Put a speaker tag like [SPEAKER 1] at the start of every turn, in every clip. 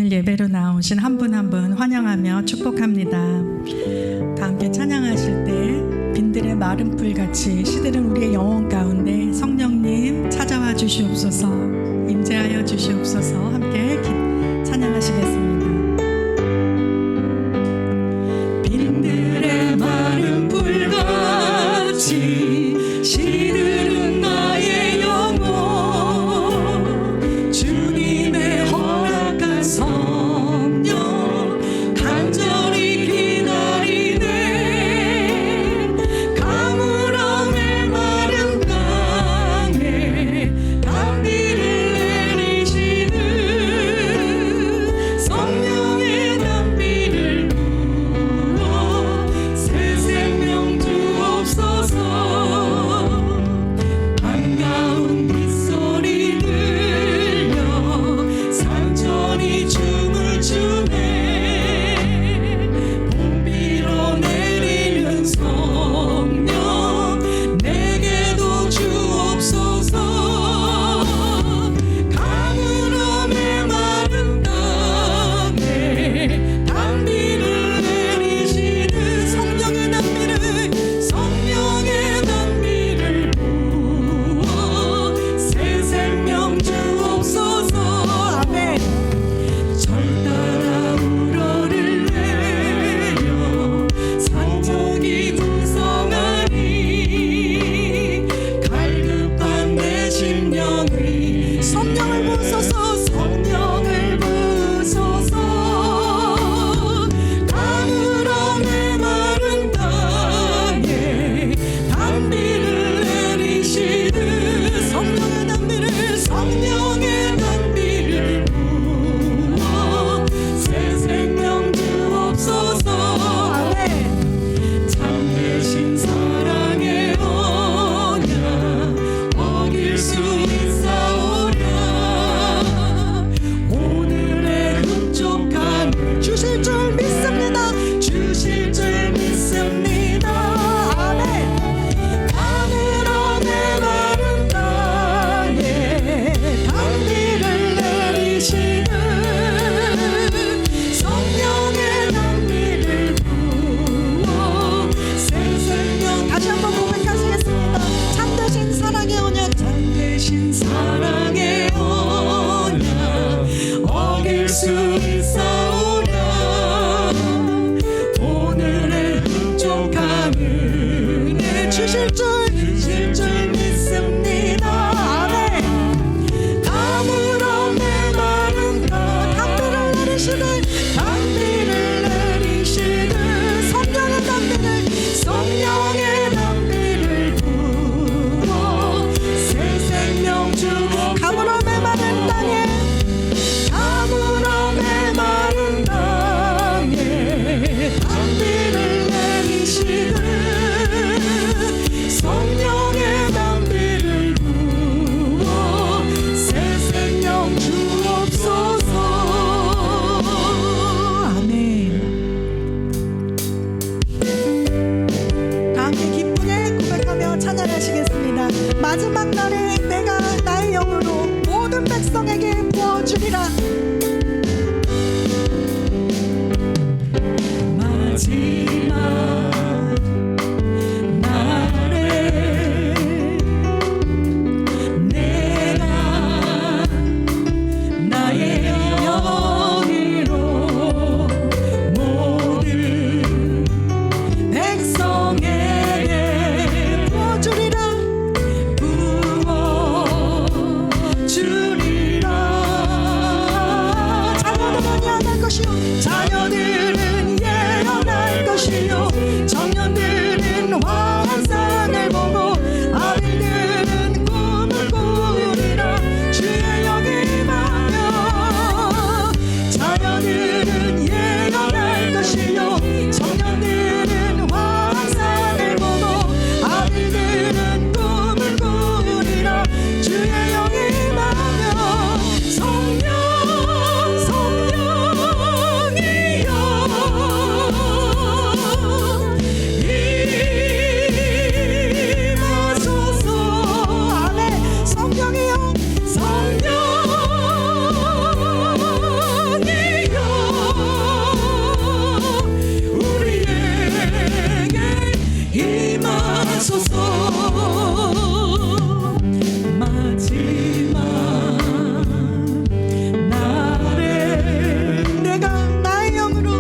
[SPEAKER 1] 오늘 예배로 나오신 한 분 한 분 환영하며 축복합니다. 다 함께 찬양하실 때 빈들의 마른 풀같이 시들은 우리의 영혼 가운데 성령님 찾아와 주시옵소서, 임재하여 주시옵소서. 함께 찬양하시겠습니다. 빈들의 마른 풀같이 시들은 나의 영혼, 주님의 허락한 성령 간절히 기다리네. 가물어 메마른 땅에 단비를 내리시는 성령의 단비를 불어 임하소서. 마지막 날에 내가 나의 영으로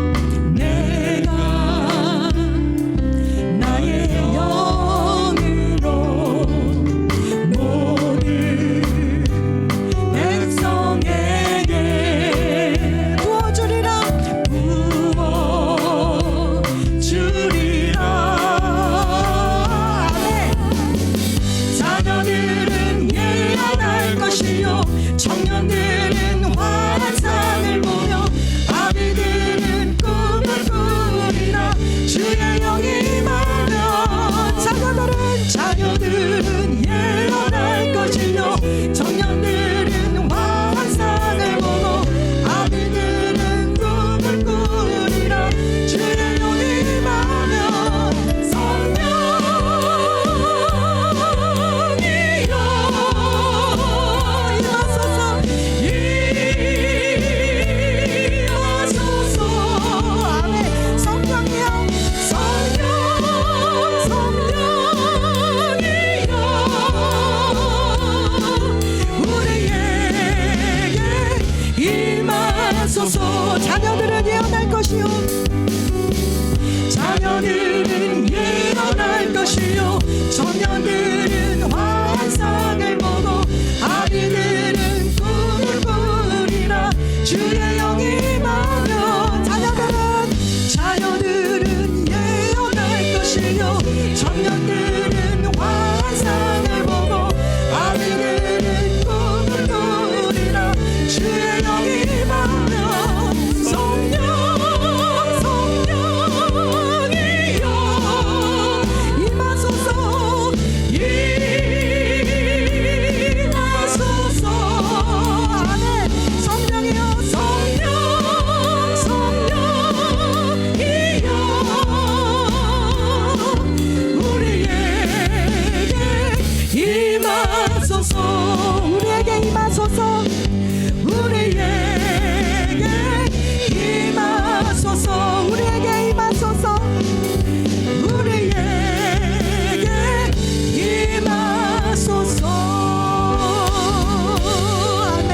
[SPEAKER 1] 모든 백성에게 부어주리라. 자녀들은 예언할 것이요 청년들은 환상을 보며 아비들은 꿈을 꾸리라. 주의 영이 임하면 자녀들은 예언할 것이요 청년들은 환상을 보고 아비들은 꿈을 꾸리라. 주의 영이 임하면 자녀들은 예언할 것이요 자녀들은 예언할 것이요 청년들은 환상을 보고 아비들은 꿈을 꾸리라. 주의 영이 임하면 자녀들은 예언할 것이요 청년들은 환상을 보고 아비들은 꿈을 꾸리라. 주의 영이 임하면 우리에게 임하소서. 우리에게 임하소서. 우리에게 임하소서. 우리에게 임하소서. 아멘.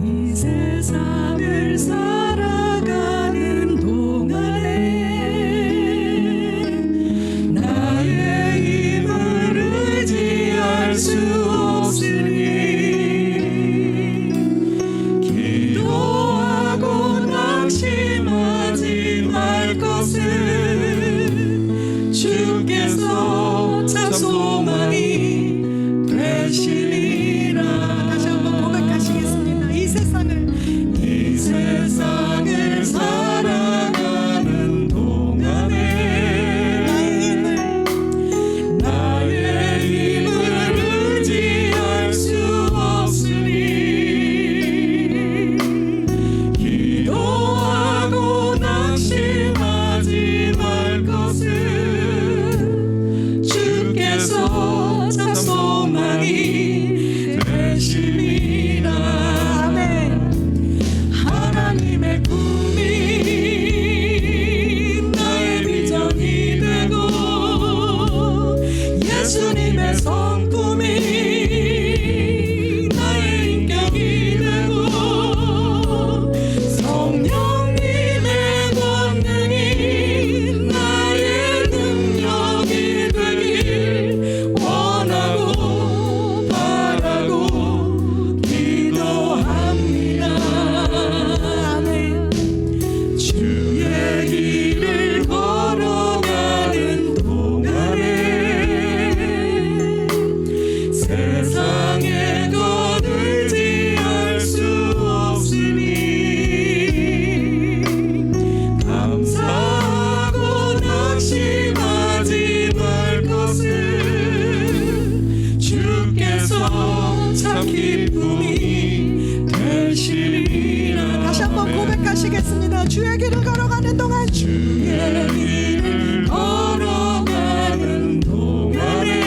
[SPEAKER 1] 이 세상을 살아가는 동안에 나의 힘을 의지할 수 없으니 기도하고 낙심하지 말 것을 주께서 참 소망이 되시리라. 다시 한번 고백하시겠습니다. 이 세상을 살아가는 동안에 나의 힘을 의지할 수 없으니 기도하고 낙심하지 말 것을 주께서 참 소망이 되시리라. 하나님의 꿈이 나의 비전이 되고 예수님의 성품이 나의 인격이 되고 성령님의 권능이 나의 능력이 되길 원하고 바라고 기도합니다. 주의 길을 걸어가는 동안에 세상의 것 의지할 수 없으니 감사하고 낙심하지 말 것을 주께서 참 기쁨이 되시리라. 다시 한번 고백하시겠습니다. 주의 길을 걸어가는 동안 주의 길을 걸어가는 동안에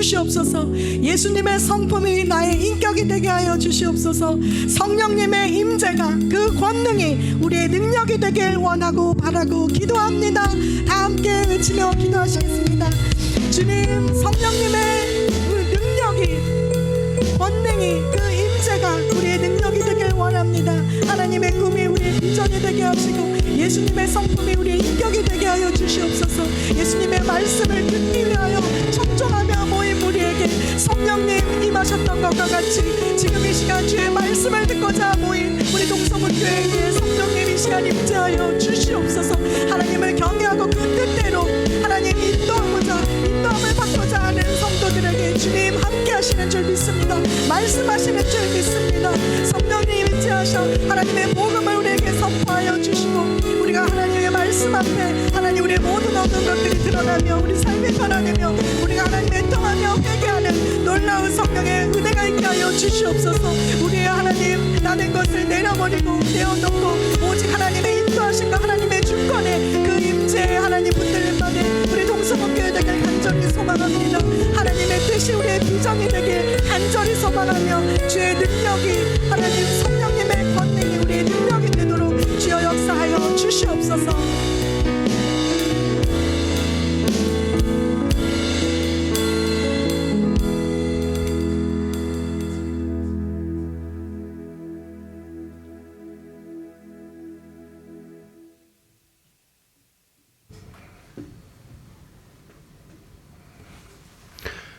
[SPEAKER 1] 주시옵소서. 예수님의 성품이 나의 인격이 되게 하여 주시옵소서. 성령님의 임재가, 그 권능이 우리의 능력이 되길 원하고 바라고 기도합니다. 다 함께 외치며 기도하시겠습니다. 주님, 성령님의 그 능력이, 권능이, 그 임재가 우리의 능력이 되길 원합니다. 하나님의 꿈이 우리의 비전이 되게 하시고 예수님의 성품이 우리의 인격이 되게 하여 주시옵소서. 예수님의 말씀을 듣기 위하여 청종하며 모인 우리에게 성령님 임하셨던 것과 같이 지금 이 시간 주의 말씀을 듣고자 모인 우리 동서문교회에 성령님 이 시간 임재하여 주시옵소서. 하나님을 경외하고 그 뜻대로 하나님 인도함을 받고자 하는 성도들에게 주님 함께 하시는 줄 믿습니다. 말씀하시는 줄 믿습니다. 성령님 임재하셔 하나님의 복음을 우리에게 선포하여 주시고 우리가 하나님의 말씀 앞에 하나님 우리의 모든 얻은 것들이 드러나며 우리 삶이 변화되며 우리가 하나님의 통하며 회개하는 놀라운 성령의 은혜가 있게 하여 주시옵소서. 우리의 하나님 나는 것을 내려버리고 내어놓고 오직 하나님의 인도하심과 하나님의 주권에 그 임재 하나님 붙들림만에 우리 동서문교회 되길 간절히 소망합니다. 하나님의 뜻이 우리의 비전이 되길 간절히 소망하며 주의 능력이 하나님 성령님의 권능이 우리의 능력이 되도록 주여 역사하여 주시옵소서.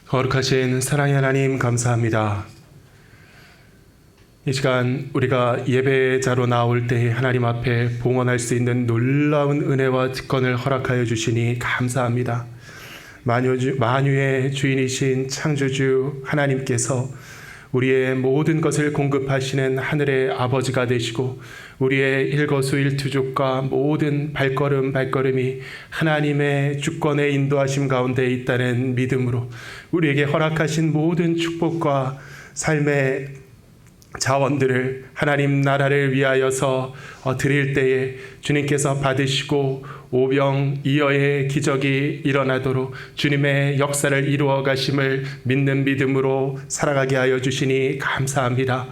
[SPEAKER 2] 거룩하신 사랑의 하나님 감사합니다. 이 시간 우리가 예배자로 나올 때 하나님 앞에 봉헌할 수 있는 놀라운 은혜와 특권을 허락하여 주시니 감사합니다. 만유의 주인이신 창조주 하나님께서 우리의 모든 것을 공급하시는 하늘의 아버지가 되시고 우리의 일거수일투족과 모든 발걸음이 하나님의 주권의 인도하심 가운데 있다는 믿음으로 우리에게 허락하신 모든 축복과 삶의 자원들을 하나님 나라를 위하여서 드릴 때에 주님께서 받으시고 오병이어의 기적이 일어나도록 주님의 역사를 이루어 가심을 믿는 믿음으로 살아가게 하여 주시니 감사합니다.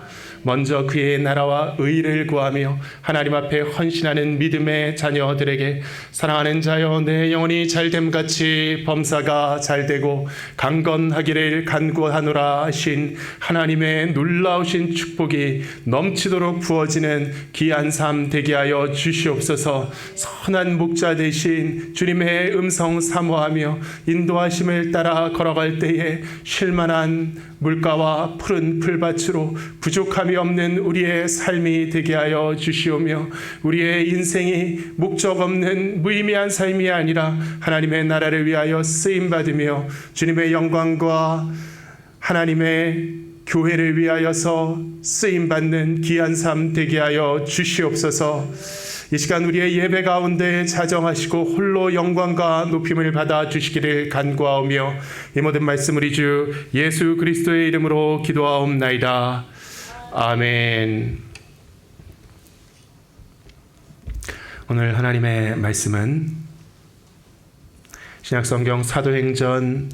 [SPEAKER 2] 먼저 그의 나라와 의를 구하며 하나님 앞에 헌신하는 믿음의 자녀들에게 사랑하는 자여 내 영혼이 잘됨같이 범사가 잘되고 강건하기를 간구하노라 하신 하나님의 놀라우신 축복이 넘치도록 부어지는 귀한 삶 되게 하여 주시옵소서. 선한 목자 되신 주님의 음성 사모하며 인도하심을 따라 걸어갈 때에 쉴만한 물가와 푸른 풀밭으로 부족함이 없는 우리의 삶이 되게 하여 주시오며 우리의 인생이 목적 없는 무의미한 삶이 아니라 하나님의 나라를 위하여 쓰임받으며 주님의 영광과 하나님의 교회를 위하여서 쓰임받는 귀한 삶 되게 하여 주시옵소서. 이 시간 우리의 예배 가운데 자정하시고 홀로 영광과 높임을 받아 주시기를 간구하오며 이 모든 말씀 우리 주 예수 그리스도의 이름으로 기도하옵나이다. 아멘. 오늘 하나님의 말씀은 신약성경 사도행전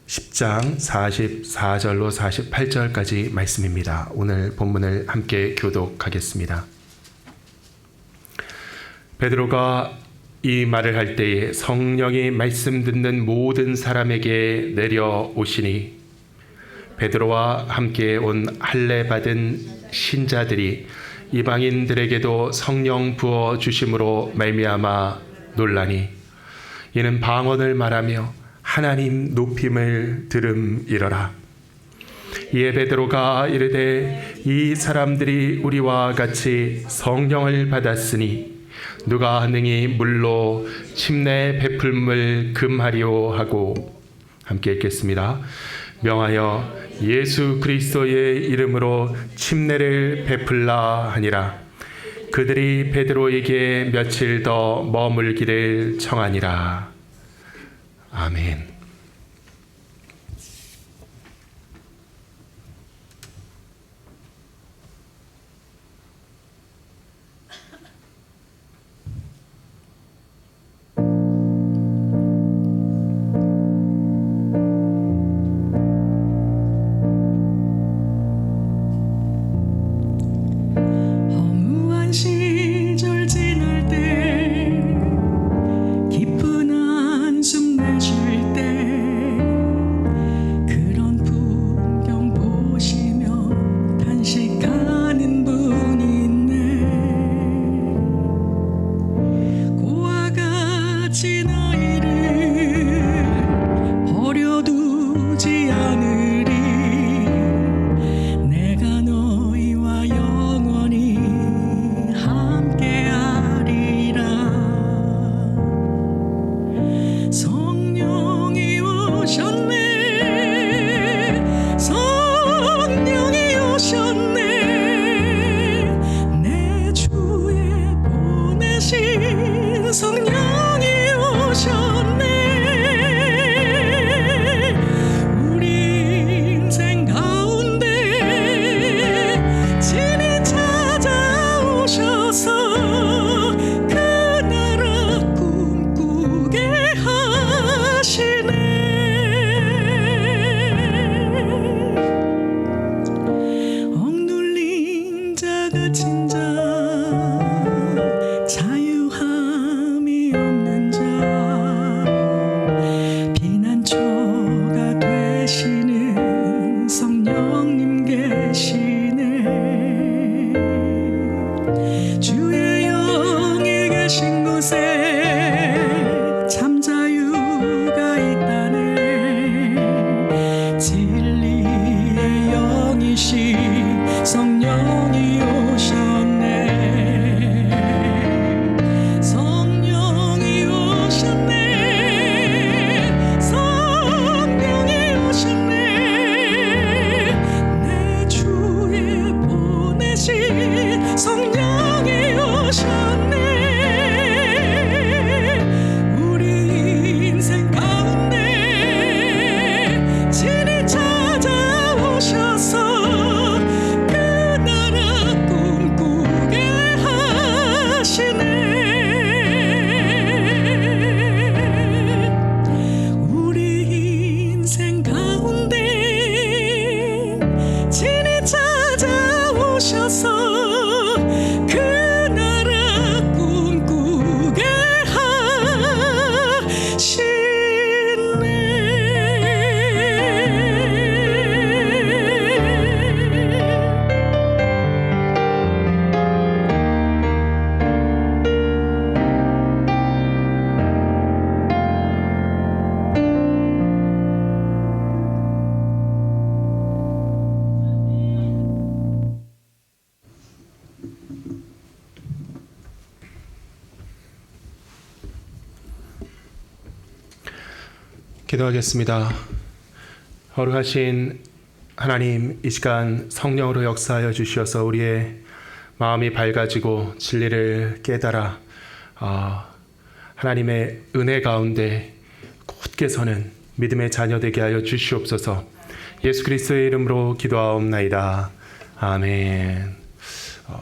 [SPEAKER 2] 10장 44절로 48절까지 말씀입니다. 오늘 본문을 함께 교독하겠습니다. 베드로가 이 말을 할 때에 성령이 말씀 듣는 모든 사람에게 내려오시니 베드로와 함께 온 할례 받은 신자들이 이방인들에게도 성령 부어 주심으로 말미암아 놀라니 이는 방언을 말하며 하나님 높임을 들음이러라. 이에 베드로가 이르되 이 사람들이 우리와 같이 성령을 받았으니 누가 능히 물로 침례 베풀음을 금하리오 하고 함께 읽겠습니다. 명하여 예수 그리스도의 이름으로 침례를 베풀라 하니라. 그들이 베드로에게 며칠 더 머물기를 청하니라. 아멘.
[SPEAKER 1] 주신 성령이 오셨네. 성령이 오셨네. 성령이 오셨네. 내 주에 보내신 성령이 오셨네. 우리 인생 가운데 진히 찾아오셔서 그 나라 꿈꾸게 하시네. 우리 인생 가운데 진히 찾아오셔서 그 나라 꿈꾸게
[SPEAKER 2] 기도하겠습니다. 거룩하신 하나님, 이 시간 성령으로 역사하여 주셔서 우리의 마음이 밝아지고 진리를 깨달아 하나님의 은혜 가운데 굳게 서는 믿음의 자녀 되게 하여 주시옵소서. 예수 그리스도의 이름으로 기도하옵나이다. 아멘.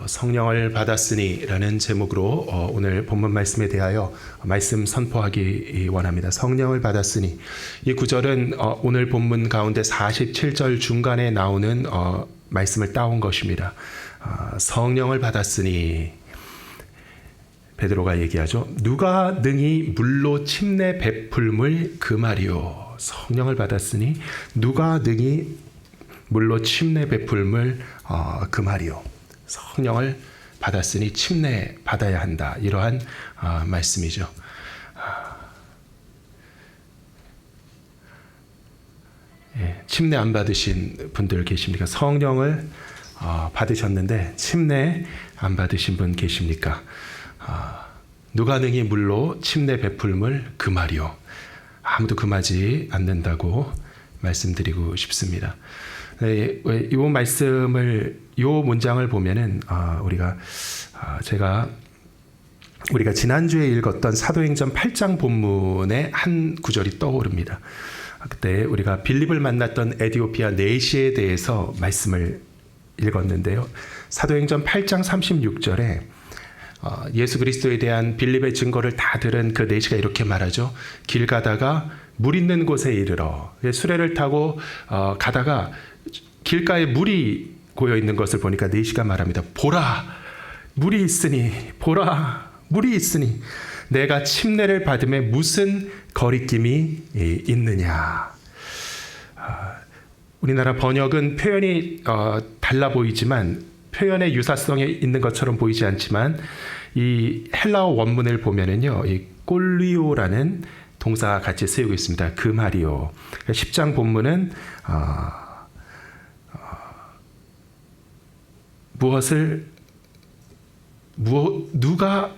[SPEAKER 2] 성령을 받았으니 라는 제목으로 오늘 본문 말씀에 대하여 말씀 선포하기 원합니다. 성령을 받았으니, 이 구절은 오늘 본문 가운데 47절 중간에 나오는 말씀을 따온 것입니다. 성령을 받았으니, 베드로가 얘기하죠. 누가 능히 물로 침례 베풀물 그 말이요. 성령을 받았으니 누가 능히 물로 침례 베풀물 그 말이요. 성령을 받았으니 침례 받아야 한다. 이러한 말씀이죠. 침례 안 받으신 분들 계십니까? 성령을 받으셨는데 침례 안 받으신 분 계십니까? 누가 능히 물로 침례 베풀물 그 말이요. 아무도 금하지 않는다고 말씀드리고 싶습니다. 이 말씀을, 이 문장을 보면은 우리가 지난주에 읽었던 사도행전 8장 본문의 한 구절이 떠오릅니다. 그때 우리가 빌립을 만났던 에디오피아 내시에 대해서 말씀을 읽었는데요. 사도행전 8장 36절에 예수 그리스도에 대한 빌립의 증거를 다 들은 그 내시가 이렇게 말하죠. 길 가다가 물 있는 곳에 이르러, 수레를 타고 가다가 길가에 물이 고여 있는 것을 보니까 내시가 말합니다. 보라, 물이 있으니, 보라, 물이 있으니 내가 침례를 받음에 무슨 거리낌이 있느냐. 우리나라 번역은 표현이 달라 보이지만, 표현의 유사성이 있는 것처럼 보이지 않지만, 이 헬라어 원문을 보면은요, 이 꼴리오라는 동사가 같이 쓰이고 있습니다. 그 말이요. 10장 본문은 누가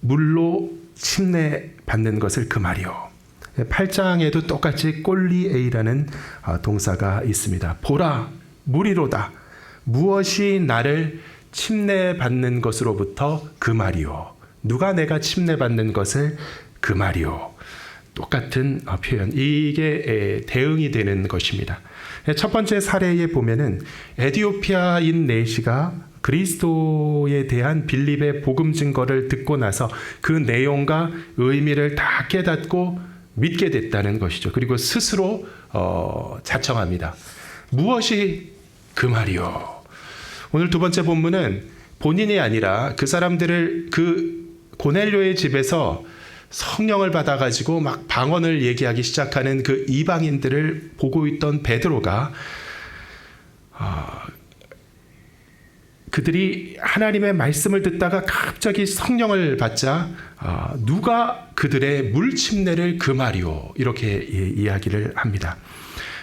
[SPEAKER 2] 물로 침례 받는 것을 그 말이요. 8장에도 똑같이 꼴리에이라는 동사가 있습니다. 보라, 물이로다. 무엇이 나를 침례 받는 것으로부터 그 말이요. 누가 내가 침례 받는 것을 그 말이요. 똑같은 표현. 이게 대응이 되는 것입니다. 첫 번째 사례에 보면은 에디오피아인 내시가 그리스도에 대한 빌립의 복음 증거를 듣고 나서 그 내용과 의미를 다 깨닫고 믿게 됐다는 것이죠. 그리고 스스로 자청합니다. 무엇이 그 말이요. 오늘 두 번째 본문은 본인이 아니라 그 사람들을, 그 고넬료의 집에서 성령을 받아가지고 막 방언을 얘기하기 시작하는 그 이방인들을 보고 있던 베드로가 그들이 하나님의 말씀을 듣다가 갑자기 성령을 받자 누가 그들의 물 침례를 그 말이요, 이렇게 이야기를 합니다.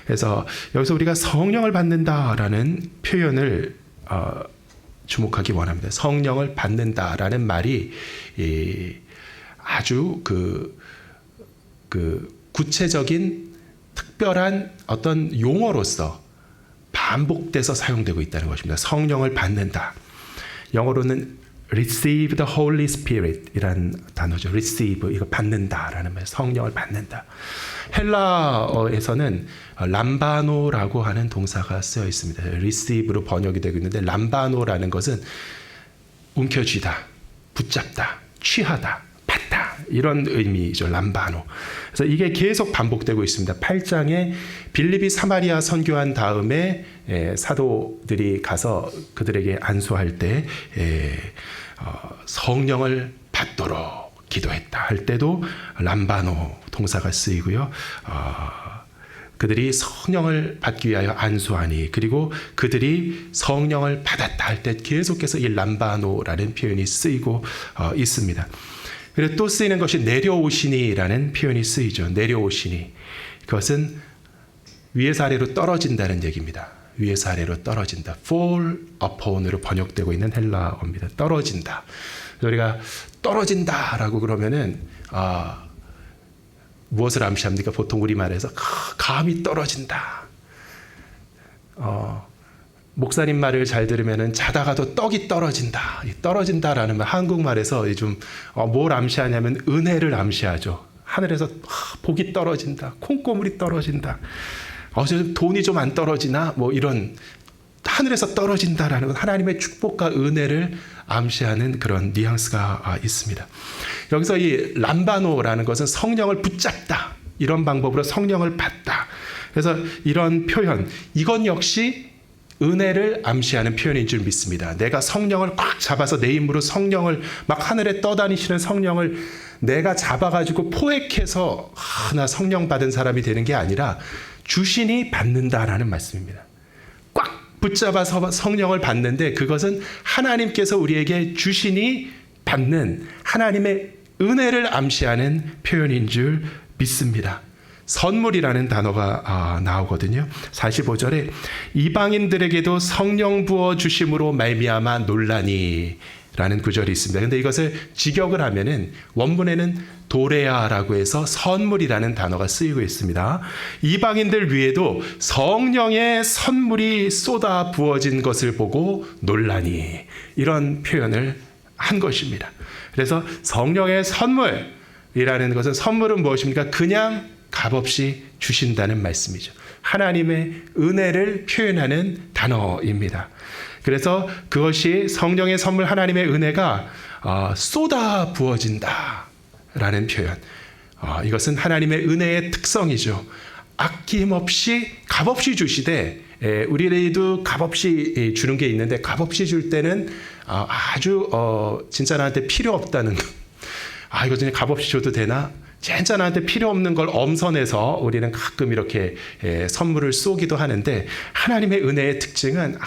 [SPEAKER 2] 그래서 여기서 우리가 성령을 받는다라는 표현을 주목하기 원합니다. 성령을 받는다라는 말이 아주 그 구체적인 특별한 어떤 용어로서 반복돼서 사용되고 있다는 것입니다. 성령을 받는다. 영어로는 receive the Holy Spirit 이란 단어죠. receive, 이거 받는다라는 말, 성령을 받는다. 헬라어에서는 람바노라고 하는 동사가 쓰여 있습니다. receive로 번역이 되고 있는데 람바노라는 것은 움켜쥐다, 붙잡다, 취하다, 받다 이런 의미죠. 람바노. 그래서 이게 계속 반복되고 있습니다. 8장에 빌립이 사마리아 선교한 다음에 사도들이 가서 그들에게 안수할 때 성령을 받도록 기도했다 할 때도 람바노 동사가 쓰이고요. 그들이 성령을 받기 위하여 안수하니, 그리고 그들이 성령을 받았다 할 때 계속해서 이 람바노라는 표현이 쓰이고 있습니다. 그리고 또 쓰이는 것이 내려오시니라는 표현이 쓰이죠. 내려오시니. 그것은 위에서 아래로 떨어진다는 얘기입니다. 위에서 아래로 떨어진다. fall upon으로 번역되고 있는 헬라어입니다. 떨어진다. 우리가 떨어진다라고 그러면은 무엇을 암시합니까? 보통 우리말에서 감이 떨어진다. 목사님 말을 잘 들으면은 자다가도 떡이 떨어진다. 이 떨어진다라는 말, 한국말에서 좀 뭘 암시하냐면 은혜를 암시하죠. 하늘에서 복이 떨어진다. 콩고물이 떨어진다. 돈이 좀 안 떨어지나? 뭐 이런 하늘에서 떨어진다라는 건 하나님의 축복과 은혜를 암시하는 그런 뉘앙스가 있습니다. 여기서 이 람바노라는 것은 성령을 붙잡다. 이런 방법으로 성령을 받다. 그래서 이런 표현, 이건 역시 은혜를 암시하는 표현인 줄 믿습니다. 내가 성령을 꽉 잡아서 내 힘으로 성령을 막 하늘에 떠다니시는 성령을 내가 잡아가지고 포획해서 나 성령 받은 사람이 되는 게 아니라 주신이 받는다라는 말씀입니다. 꽉 붙잡아서 성령을 받는데 그것은 하나님께서 우리에게 주신이 받는 하나님의 은혜를 암시하는 표현인 줄 믿습니다. 선물이라는 단어가 나오거든요. 45절에 이방인들에게도 성령 부어 주심으로 말미암아 놀라니 라는 구절이 있습니다. 근데 이것을 직역을 하면은 원문에는 도레아라고 해서 선물이라는 단어가 쓰이고 있습니다. 이방인들 위에도 성령의 선물이 쏟아 부어진 것을 보고 놀라니, 이런 표현을 한 것입니다. 그래서 성령의 선물이라는 것은, 선물은 무엇입니까? 그냥 값없이 주신다는 말씀이죠. 하나님의 은혜를 표현하는 단어입니다. 그래서 그것이 성령의 선물, 하나님의 은혜가 쏟아 부어진다라는 표현. 이것은 하나님의 은혜의 특성이죠. 아낌없이 값없이 주시되, 우리도 값없이 주는 게 있는데 값없이 줄 때는 아주 진짜 나한테 필요 없다는 거. 이거 진짜 값없이 줘도 되나? 진짜 나한테 필요 없는 걸 엄선해서 우리는 가끔 이렇게 선물을 쏘기도 하는데, 하나님의 은혜의 특징은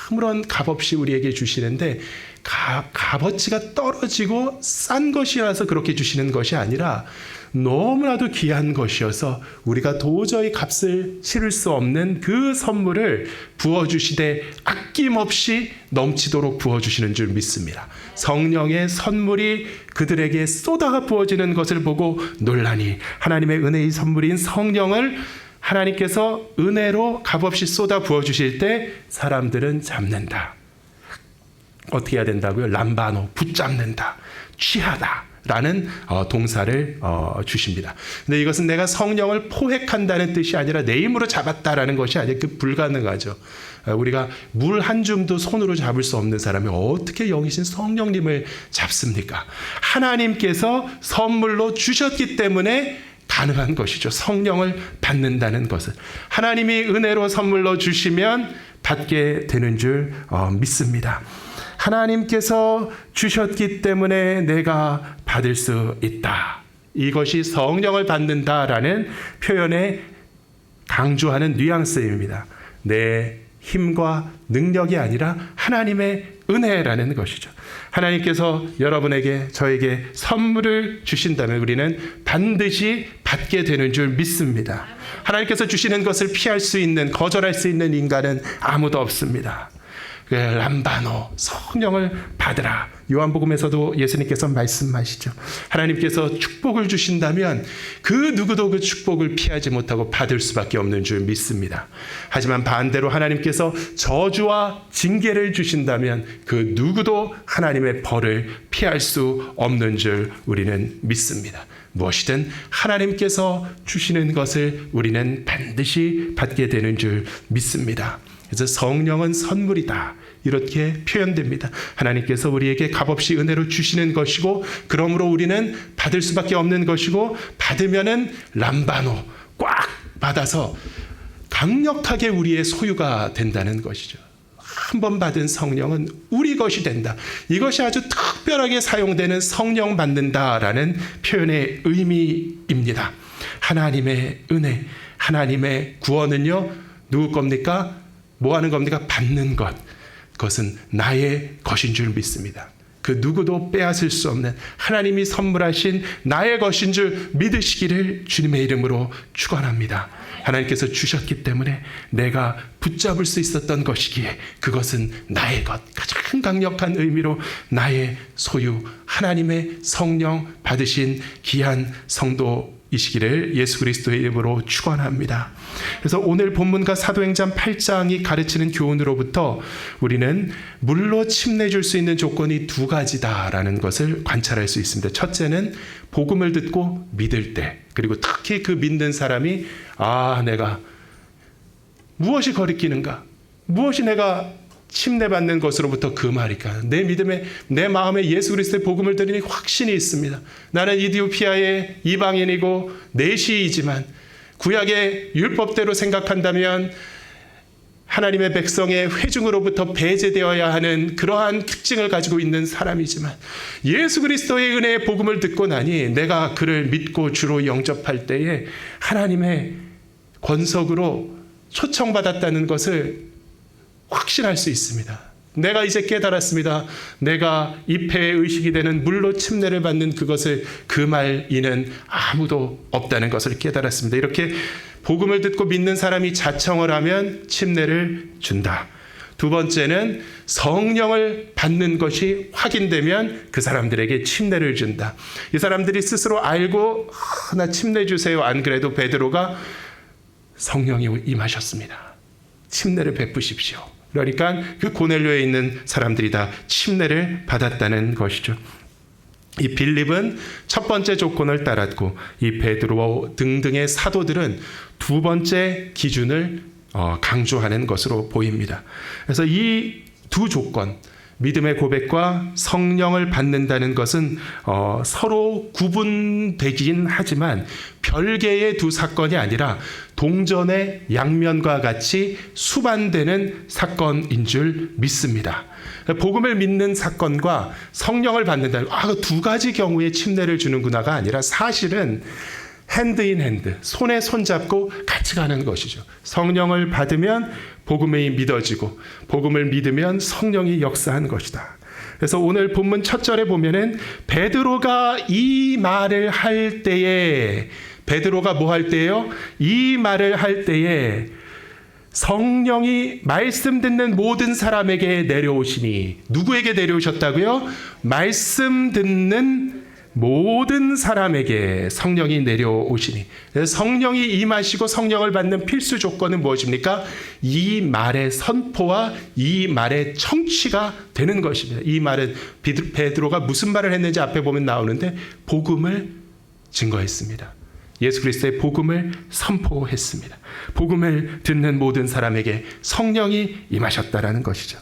[SPEAKER 2] 아무런 값없이 우리에게 주시는데 값어치가 떨어지고 싼 것이라서 그렇게 주시는 것이 아니라 너무나도 귀한 것이어서 우리가 도저히 값을 치를 수 없는 그 선물을 부어주시되 아낌없이 넘치도록 부어주시는 줄 믿습니다. 성령의 선물이 그들에게 쏟아 부어지는 것을 보고 놀라니, 하나님의 은혜의 선물인 성령을 하나님께서 은혜로 값없이 쏟아 부어주실 때 사람들은 잡는다. 어떻게 해야 된다고요? 람바노, 붙잡는다, 취하다 라는 동사를 주십니다. 근데 이것은 내가 성령을 포획한다는 뜻이 아니라 내 힘으로 잡았다라는 것이 아니라 불가능하죠. 우리가 물 한 줌도 손으로 잡을 수 없는 사람이 어떻게 영이신 성령님을 잡습니까? 하나님께서 선물로 주셨기 때문에 가능한 것이죠. 성령을 받는다는 것은 하나님이 은혜로 선물로 주시면 받게 되는 줄 믿습니다. 하나님께서 주셨기 때문에 내가 받을 수 있다. 이것이 성령을 받는다라는 표현에 강조하는 뉘앙스입니다. 내 힘과 능력이 아니라 하나님의 은혜라는 것이죠. 하나님께서 여러분에게 저에게 선물을 주신다면 우리는 반드시 받게 되는 줄 믿습니다. 하나님께서 주시는 것을 피할 수 있는, 거절할 수 있는 인간은 아무도 없습니다. 람바노, 성령을 받으라. 요한복음에서도 예수님께서 말씀하시죠. 하나님께서 축복을 주신다면 그 누구도 그 축복을 피하지 못하고 받을 수밖에 없는 줄 믿습니다. 하지만 반대로 하나님께서 저주와 징계를 주신다면 그 누구도 하나님의 벌을 피할 수 없는 줄 우리는 믿습니다. 무엇이든 하나님께서 주시는 것을 우리는 반드시 받게 되는 줄 믿습니다. 그래서 성령은 선물이다, 이렇게 표현됩니다. 하나님께서 우리에게 값없이 은혜로 주시는 것이고, 그러므로 우리는 받을 수밖에 없는 것이고, 받으면은 람바노, 꽉 받아서 강력하게 우리의 소유가 된다는 것이죠. 한번 받은 성령은 우리 것이 된다. 이것이 아주 특별하게 사용되는 성령 받는다라는 표현의 의미입니다. 하나님의 은혜, 하나님의 구원은요, 누구 겁니까? 뭐 하는 겁니까? 받는 것. 그것은 나의 것인 줄 믿습니다. 그 누구도 빼앗을 수 없는 하나님이 선물하신 나의 것인 줄 믿으시기를 주님의 이름으로 축원합니다. 하나님께서 주셨기 때문에 내가 붙잡을 수 있었던 것이기에 그것은 나의 것, 가장 강력한 의미로 나의 소유, 하나님의 성령 받으신 귀한 성도이시기를 예수 그리스도의 이름으로 축원합니다. 그래서 오늘 본문과 사도행전 8장이 가르치는 교훈으로부터 우리는 물로 침례줄 수 있는 조건이 두 가지다라는 것을 관찰할 수 있습니다. 첫째는 복음을 듣고 믿을 때, 그리고 특히 그 믿는 사람이 내가 무엇이 거리끼는가, 무엇이 내가 침례받는 것으로부터 그 말일까, 내 믿음에, 내 마음에 예수 그리스도의 복음을 들으니 확신이 있습니다. 나는 이디오피아의 이방인이고 내시이지만 구약의 율법대로 생각한다면 하나님의 백성의 회중으로부터 배제되어야 하는 그러한 특징을 가지고 있는 사람이지만 예수 그리스도의 은혜의 복음을 듣고 나니 내가 그를 믿고 주로 영접할 때에 하나님의 권석으로 초청받았다는 것을 확신할 수 있습니다. 내가 이제 깨달았습니다. 내가 입회의 의식이 되는 물로 침례를 받는 그것을 금할 이는 아무도 없다는 것을 깨달았습니다. 이렇게 복음을 듣고 믿는 사람이 자청을 하면 침례를 준다. 두 번째는 성령을 받는 것이 확인되면 그 사람들에게 침례를 준다. 이 사람들이 스스로 알고 나 침례 주세요. 안 그래도 베드로가 성령이 임하셨습니다. 침례를 베푸십시오. 그러니까 그 고넬료에 있는 사람들이 다 침례를 받았다는 것이죠. 이 빌립은 첫 번째 조건을 따랐고 이 베드로 등등의 사도들은 두 번째 기준을 강조하는 것으로 보입니다. 그래서 이 두 조건, 믿음의 고백과 성령을 받는다는 것은 서로 구분되긴 하지만 별개의 두 사건이 아니라 동전의 양면과 같이 수반되는 사건인 줄 믿습니다. 복음을 믿는 사건과 성령을 받는다는 두 가지 경우에 침례를 주는구나가 아니라 사실은 핸드 인 핸드, 손에 손잡고 같이 가는 것이죠. 성령을 받으면 복음이 믿어지고 복음을 믿으면 성령이 역사한 것이다. 그래서 오늘 본문 첫 절에 보면은 베드로가 이 말을 할 때에, 베드로가 뭐 할 때예요? 이 말을 할 때에 성령이 말씀 듣는 모든 사람에게 내려오시니, 누구에게 내려오셨다고요? 말씀 듣는 모든 사람에게 성령이 내려오시니. 성령이 임하시고 성령을 받는 필수 조건은 무엇입니까? 이 말의 선포와 이 말의 청취가 되는 것입니다. 이 말은 베드로가 무슨 말을 했는지 앞에 보면 나오는데 복음을 증거했습니다. 예수 그리스도의 복음을 선포했습니다. 복음을 듣는 모든 사람에게 성령이 임하셨다라는 것이죠.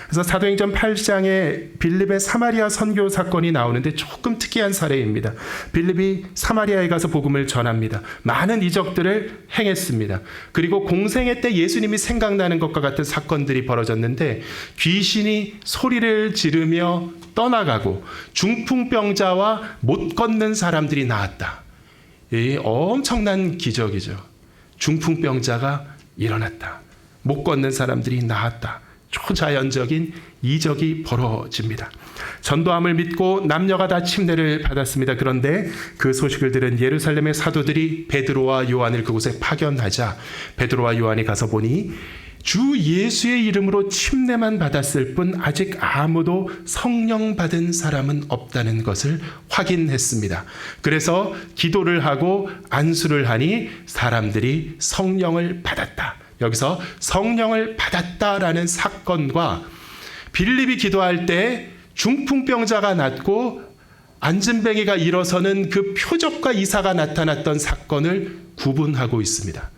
[SPEAKER 2] 그래서 사도행전 8장에 빌립의 사마리아 선교 사건이 나오는데 조금 특이한 사례입니다. 빌립이 사마리아에 가서 복음을 전합니다. 많은 이적들을 행했습니다. 그리고 공생애 때 예수님이 생각나는 것과 같은 사건들이 벌어졌는데 귀신이 소리를 지르며 떠나가고 중풍병자와 못 걷는 사람들이 나왔다. 이 엄청난 기적이죠. 중풍병자가 일어났다. 못 걷는 사람들이 나았다. 초자연적인 이적이 벌어집니다. 전도함을 믿고 남녀가 다 침례를 받았습니다. 그런데 그 소식을 들은 예루살렘의 사도들이 베드로와 요한을 그곳에 파견하자 베드로와 요한이 가서 보니 주 예수의 이름으로 침례만 받았을 뿐 아직 아무도 성령 받은 사람은 없다는 것을 확인했습니다. 그래서 기도를 하고 안수를 하니 사람들이 성령을 받았다. 여기서 성령을 받았다라는 사건과 빌립이 기도할 때 중풍병자가 낫고 안진뱅이가 일어서는 그 표적과 이사가 나타났던 사건을 구분하고 있습니다.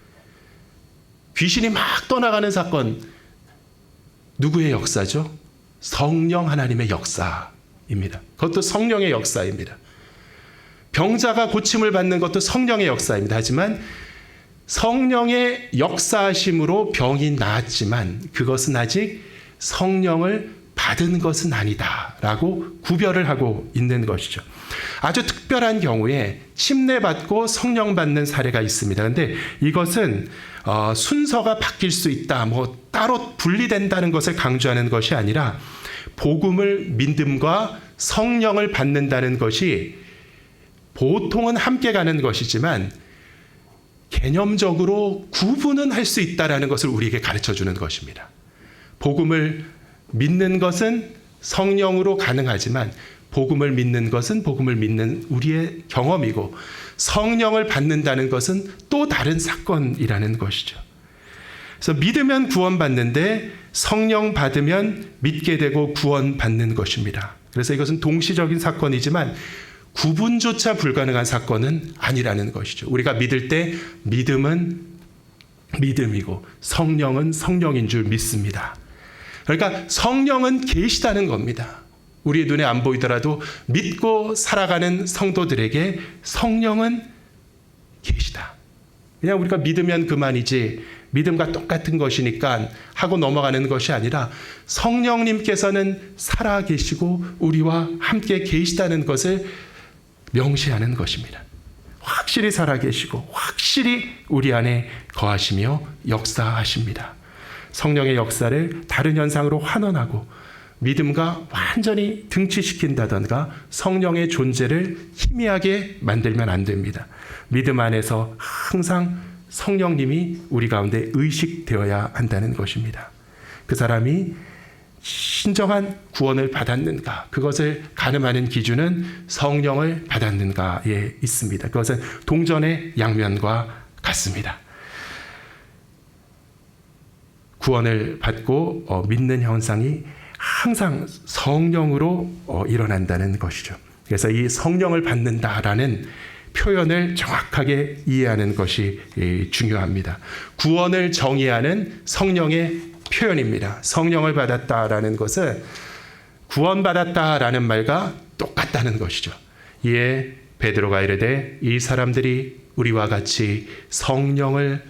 [SPEAKER 2] 귀신이 막 떠나가는 사건, 누구의 역사죠? 성령 하나님의 역사입니다. 그것도 성령의 역사입니다. 병자가 고침을 받는 것도 성령의 역사입니다. 하지만 성령의 역사하심으로 병이 나았지만 그것은 아직 성령을 받은 것은 아니다라고 구별을 하고 있는 것이죠. 아주 특별한 경우에 침례받고 성령 받는 사례가 있습니다. 그런데 이것은 순서가 바뀔 수 있다, 뭐 따로 분리된다는 것을 강조하는 것이 아니라 복음을 믿음과 성령을 받는다는 것이 보통은 함께 가는 것이지만 개념적으로 구분은 할 수 있다는 것을 우리에게 가르쳐 주는 것입니다. 복음을 믿는 것은 성령으로 가능하지만 복음을 믿는 것은 복음을 믿는 우리의 경험이고 성령을 받는다는 것은 또 다른 사건이라는 것이죠. 그래서 믿으면 구원받는데 성령 받으면 믿게 되고 구원받는 것입니다. 그래서 이것은 동시적인 사건이지만 구분조차 불가능한 사건은 아니라는 것이죠. 우리가 믿을 때 믿음은 믿음이고 성령은 성령인 줄 믿습니다. 그러니까 성령은 계시다는 겁니다. 우리의 눈에 안 보이더라도 믿고 살아가는 성도들에게 성령은 계시다. 그냥 우리가 믿으면 그만이지 믿음과 똑같은 것이니까 하고 넘어가는 것이 아니라 성령님께서는 살아 계시고 우리와 함께 계시다는 것을 명시하는 것입니다. 확실히 살아 계시고 확실히 우리 안에 거하시며 역사하십니다. 성령의 역사를 다른 현상으로 환원하고 믿음과 완전히 등치시킨다던가 성령의 존재를 희미하게 만들면 안 됩니다. 믿음 안에서 항상 성령님이 우리 가운데 의식되어야 한다는 것입니다. 그 사람이 신정한 구원을 받았는가, 그것을 가늠하는 기준은 성령을 받았는가에 있습니다. 그것은 동전의 양면과 같습니다. 구원을 받고 믿는 현상이 항상 성령으로 일어난다는 것이죠. 그래서 이 성령을 받는다라는 표현을 정확하게 이해하는 것이 중요합니다. 구원을 정의하는 성령의 표현입니다. 성령을 받았다라는 것은 구원받았다라는 말과 똑같다는 것이죠. 이에 베드로가 이르되 이 사람들이 우리와 같이 성령을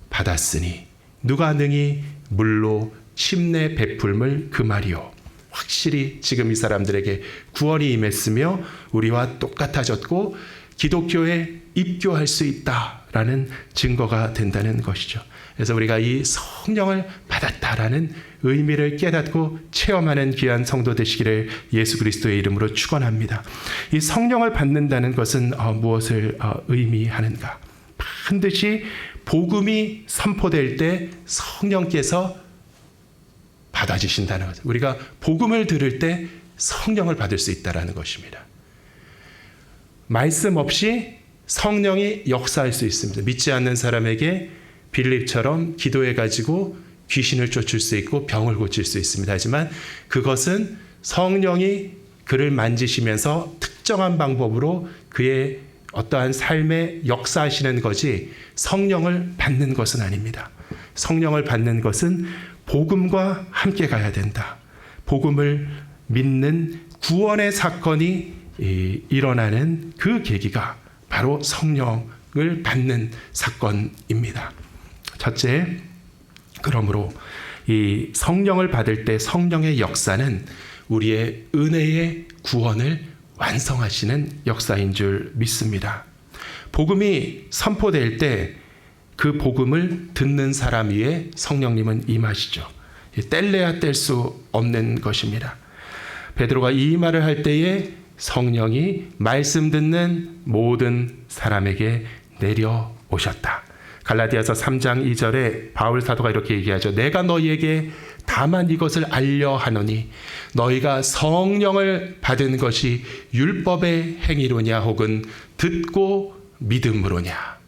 [SPEAKER 2] 받았으니 누가 능히 물로 침례 베풀물 그 말이요. 확실히 지금 이 사람들에게 구원이 임했으며 우리와 똑같아졌고 기독교에 입교할 수 있다라는 증거가 된다는 것이죠. 그래서 우리가 이 성령을 받았다라는 의미를 깨닫고 체험하는 귀한 성도 되시기를 예수 그리스도의 이름으로 축원합니다. 이 성령을 받는다는 것은 무엇을 의미하는가? 반드시 복음이 선포될 때 성령께서 받아주신다는 것. 우리가 복음을 들을 때 성령을 받을 수 있다는 것입니다. 말씀 없이 성령이 역사할 수 있습니다. 믿지 않는 사람에게 빌립처럼 기도해가지고 귀신을 쫓을 수 있고 병을 고칠 수 있습니다. 하지만 그것은 성령이 그를 만지시면서 특정한 방법으로 그의 어떠한 삶에 역사하시는 것이 성령을 받는 것은 아닙니다. 성령을 받는 것은 복음과 함께 가야 된다. 복음을 믿는 구원의 사건이 일어나는 그 계기가 바로 성령을 받는 사건입니다. 첫째, 그러므로 이 성령을 받을 때 성령의 역사는 우리의 은혜의 구원을 완성하시는 역사인 줄 믿습니다. 복음이 선포될 때 그 복음을 듣는 사람 위에 성령님은 임하시죠. 뗄래야 뗄 수 없는 것입니다. 베드로가 이 말을 할 때에 성령이 말씀 듣는 모든 사람에게 내려오셨다. 갈라디아서 3장 2절에 바울 사도가 이렇게 얘기하죠. 내가 너희에게 다만 이것을 알려 하노니 너희가 성령을 받은 것이 율법의 행위로냐 혹은 듣고 믿음으로냐.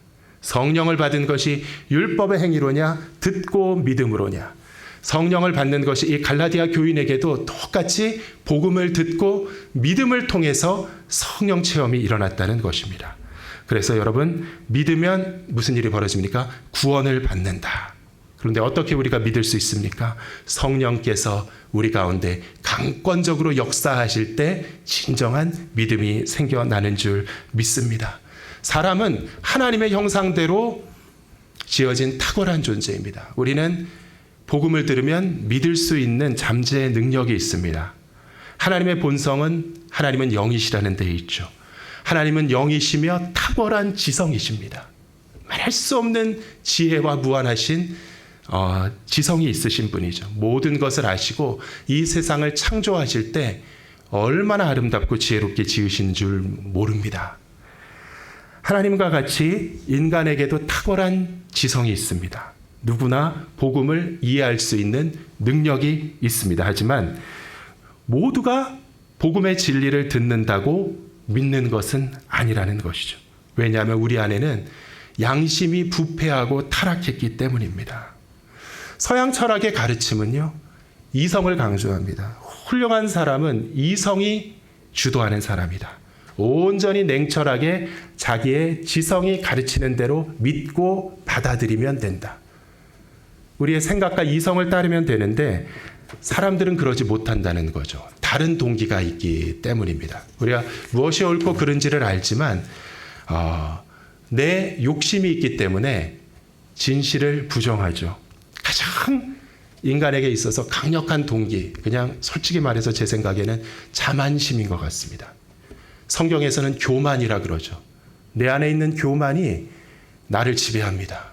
[SPEAKER 2] 성령을 받은 것이 율법의 행위로냐 듣고 믿음으로냐. 성령을 받는 것이 이 갈라디아 교인에게도 똑같이 복음을 듣고 믿음을 통해서 성령 체험이 일어났다는 것입니다. 그래서 여러분, 믿으면 무슨 일이 벌어집니까? 구원을 받는다. 그런데 어떻게 우리가 믿을 수 있습니까? 성령께서 우리 가운데 강권적으로 역사하실 때 진정한 믿음이 생겨나는 줄 믿습니다. 사람은 하나님의 형상대로 지어진 탁월한 존재입니다. 우리는 복음을 들으면 믿을 수 있는 잠재의 능력이 있습니다. 하나님의 본성은 하나님은 영이시라는 데 있죠. 하나님은 영이시며 탁월한 지성이십니다. 말할 수 없는 지혜와 무한하신 지성이 있으신 분이죠. 모든 것을 아시고 이 세상을 창조하실 때 얼마나 아름답고 지혜롭게 지으신 줄 모릅니다. 하나님과 같이 인간에게도 탁월한 지성이 있습니다. 누구나 복음을 이해할 수 있는 능력이 있습니다. 하지만 모두가 복음의 진리를 듣는다고 믿는 것은 아니라는 것이죠. 왜냐하면 우리 안에는 양심이 부패하고 타락했기 때문입니다. 서양 철학의 가르침은요, 이성을 강조합니다. 훌륭한 사람은 이성이 주도하는 사람이다. 온전히 냉철하게 자기의 지성이 가르치는 대로 믿고 받아들이면 된다. 우리의 생각과 이성을 따르면 되는데 사람들은 그러지 못한다는 거죠. 다른 동기가 있기 때문입니다. 우리가 무엇이 옳고 그른지를 알지만 내 욕심이 있기 때문에 진실을 부정하죠. 가장 인간에게 있어서 강력한 동기, 그냥 솔직히 말해서 제 생각에는 자만심인 것 같습니다. 성경에서는 교만이라 그러죠. 내 안에 있는 교만이 나를 지배합니다.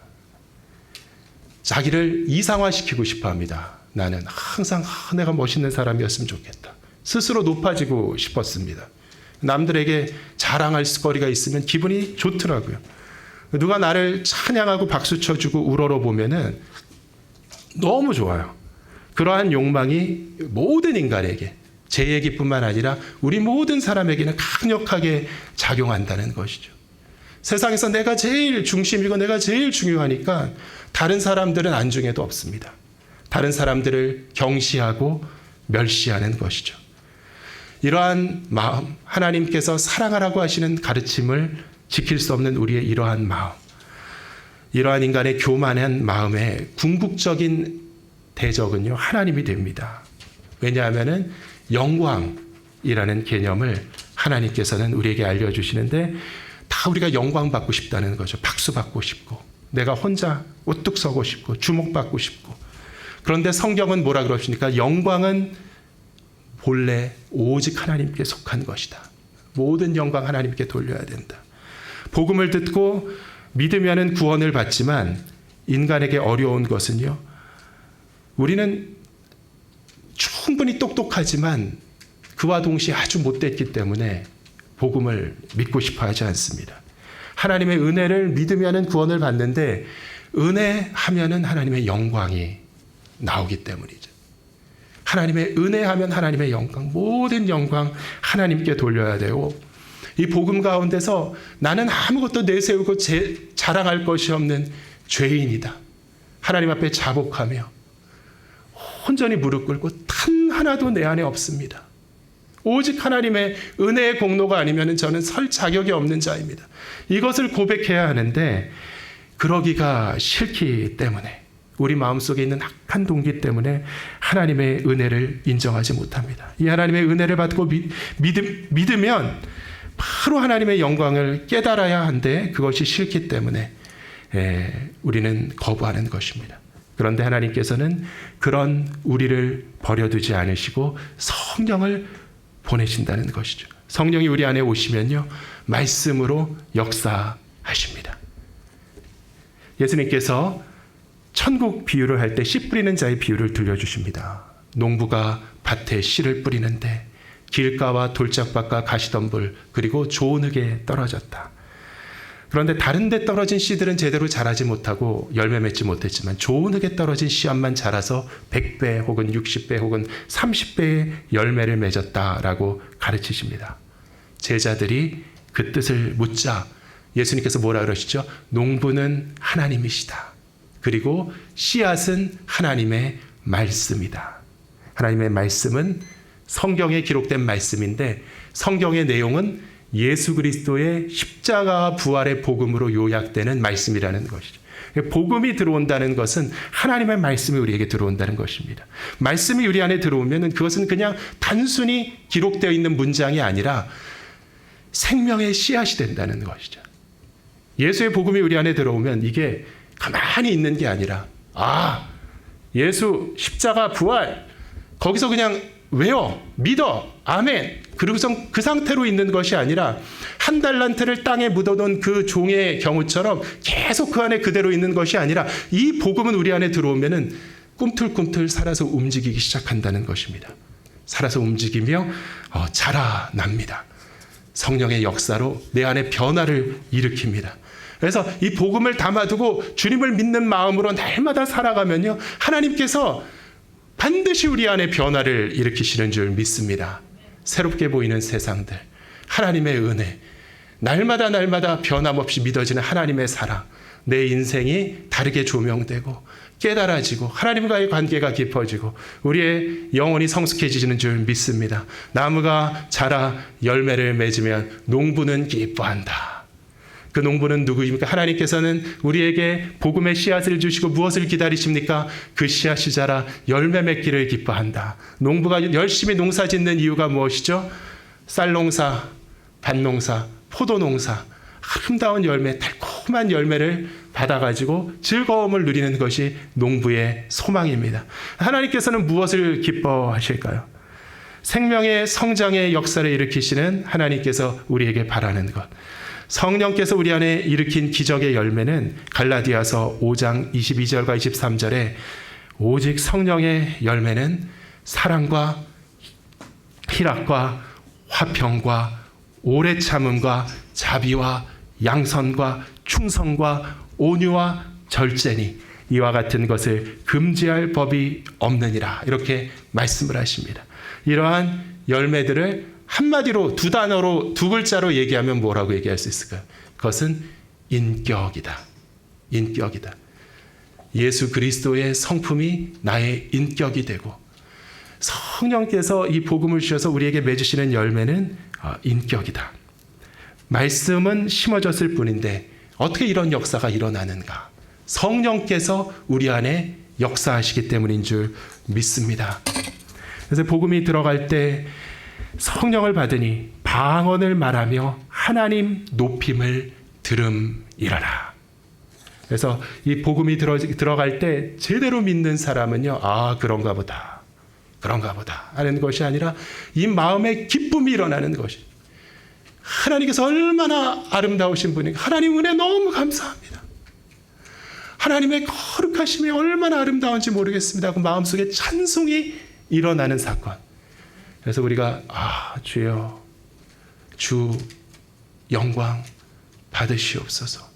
[SPEAKER 2] 자기를 이상화시키고 싶어 합니다. 나는 항상 내가 멋있는 사람이었으면 좋겠다. 스스로 높아지고 싶었습니다. 남들에게 자랑할 거리가 있으면 기분이 좋더라고요. 누가 나를 찬양하고 박수 쳐주고 우러러보면은 너무 좋아요. 그러한 욕망이 모든 인간에게, 제 얘기뿐만 아니라 우리 모든 사람에게는 강력하게 작용한다는 것이죠. 세상에서 내가 제일 중심이고 내가 제일 중요하니까 다른 사람들은 안중에도 없습니다. 다른 사람들을 경시하고 멸시하는 것이죠. 이러한 마음, 하나님께서 사랑하라고 하시는 가르침을 지킬 수 없는 우리의 이러한 마음, 이러한 인간의 교만한 마음의 궁극적인 대적은요, 하나님이 됩니다. 왜냐하면 영광이라는 개념을 하나님께서는 우리에게 알려주시는데 다 우리가 영광 받고 싶다는 거죠. 박수 받고 싶고 내가 혼자 우뚝 서고 싶고 주목받고 싶고. 그런데 성경은 뭐라 그러십니까? 영광은 본래 오직 하나님께 속한 것이다. 모든 영광 하나님께 돌려야 된다. 복음을 듣고 믿으면 구원을 받지만 인간에게 어려운 것은요, 우리는 충분히 똑똑하지만 그와 동시에 아주 못됐기 때문에 복음을 믿고 싶어 하지 않습니다. 하나님의 은혜를 믿으면 구원을 받는데 은혜하면 하나님의 영광이 나오기 때문이죠. 하나님의 은혜하면 하나님의 영광, 모든 영광 하나님께 돌려야 되고, 이 복음 가운데서 나는 아무것도 내세우고 자랑할 것이 없는 죄인이다. 하나님 앞에 자복하며 온전히 무릎 꿇고 단 하나도 내 안에 없습니다. 오직 하나님의 은혜의 공로가 아니면 저는 설 자격이 없는 자입니다. 이것을 고백해야 하는데 그러기가 싫기 때문에, 우리 마음속에 있는 악한 동기 때문에 하나님의 은혜를 인정하지 못합니다. 이 하나님의 은혜를 받고 믿으면 바로 하나님의 영광을 깨달아야 하는데 그것이 싫기 때문에 우리는 거부하는 것입니다. 그런데 하나님께서는 그런 우리를 버려두지 않으시고 성령을 보내신다는 것이죠. 성령이 우리 안에 오시면요, 말씀으로 역사하십니다. 예수님께서 천국 비유를 할 때 씨 뿌리는 자의 비유를 들려주십니다. 농부가 밭에 씨를 뿌리는데 길가와 돌짝밭과 가시덤불 그리고 좋은 흙에 떨어졌다. 그런데 다른 데 떨어진 씨들은 제대로 자라지 못하고 열매 맺지 못했지만 좋은 흙에 떨어진 씨앗만 자라서 100배 혹은 60배 혹은 30배의 열매를 맺었다라고 가르치십니다. 제자들이 그 뜻을 묻자 예수님께서 뭐라 그러시죠? 농부는 하나님이시다. 그리고 씨앗은 하나님의 말씀이다. 하나님의 말씀은 성경에 기록된 말씀인데 성경의 내용은 예수 그리스도의 십자가 부활의 복음으로 요약되는 말씀이라는 것이죠. 복음이 들어온다는 것은 하나님의 말씀이 우리에게 들어온다는 것입니다. 말씀이 우리 안에 들어오면 그것은 그냥 단순히 기록되어 있는 문장이 아니라 생명의 씨앗이 된다는 것이죠. 예수의 복음이 우리 안에 들어오면 이게 가만히 있는 게 아니라 예수 십자가 부활 거기서 그냥 외워 믿어 아멘 그리고선 그 상태로 있는 것이 아니라 한 달란트를 땅에 묻어놓은 그 종의 경우처럼 계속 그 안에 그대로 있는 것이 아니라 이 복음은 우리 안에 들어오면은 꿈틀꿈틀 살아서 움직이기 시작한다는 것입니다. 살아서 움직이며 자라납니다. 성령의 역사로 내 안에 변화를 일으킵니다. 그래서 이 복음을 담아두고 주님을 믿는 마음으로 날마다 살아가면요 하나님께서 반드시 우리 안에 변화를 일으키시는 줄 믿습니다. 새롭게 보이는 세상들, 하나님의 은혜, 날마다 변함없이 믿어지는 하나님의 사랑, 내 인생이 다르게 조명되고 깨달아지고 하나님과의 관계가 깊어지고 우리의 영혼이 성숙해지는 줄 믿습니다. 나무가 자라 열매를 맺으면 농부는 기뻐한다. 그 농부는 누구입니까? 하나님께서는 우리에게 복음의 씨앗을 주시고 무엇을 기다리십니까? 그 씨앗이 자라 열매 맺기를 기뻐한다. 농부가 열심히 농사 짓는 이유가 무엇이죠? 쌀농사, 밭농사, 포도농사, 아름다운 열매, 달콤한 열매를 받아가지고 즐거움을 누리는 것이 농부의 소망입니다. 하나님께서는 무엇을 기뻐하실까요? 생명의 성장의 역사를 일으키시는 하나님께서 우리에게 바라는 것. 성령께서 우리 안에 일으킨 기적의 열매는 갈라디아서 5장 22절과 23절에 오직 성령의 열매는 사랑과 희락과 화평과 오래 참음과 자비와 양선과 충성과 온유와 절제니 이와 같은 것을 금지할 법이 없느니라 이렇게 말씀을 하십니다. 이러한 열매들을 한마디로 두 단어로 두 글자로 얘기하면 뭐라고 얘기할 수 있을까요? 그것은 인격이다. 인격이다. 예수 그리스도의 성품이 나의 인격이 되고 성령께서 이 복음을 주셔서 우리에게 맺으시는 열매는 인격이다. 말씀은 심어졌을 뿐인데 어떻게 이런 역사가 일어나는가? 성령께서 우리 안에 역사하시기 때문인 줄 믿습니다. 그래서 복음이 들어갈 때 성령을 받으니 방언을 말하며 하나님 높임을 들음이라라. 그래서 이 복음이 들어갈 때 제대로 믿는 사람은요, 그런가 보다 하는 것이 아니라 이 마음의 기쁨이 일어나는 것이. 하나님께서 얼마나 아름다우신 분인가. 하나님 은혜 너무 감사합니다. 하나님의 거룩하심이 얼마나 아름다운지 모르겠습니다. 그 마음속에 찬송이 일어나는 사건. 그래서 우리가 주여 주 영광 받으시옵소서,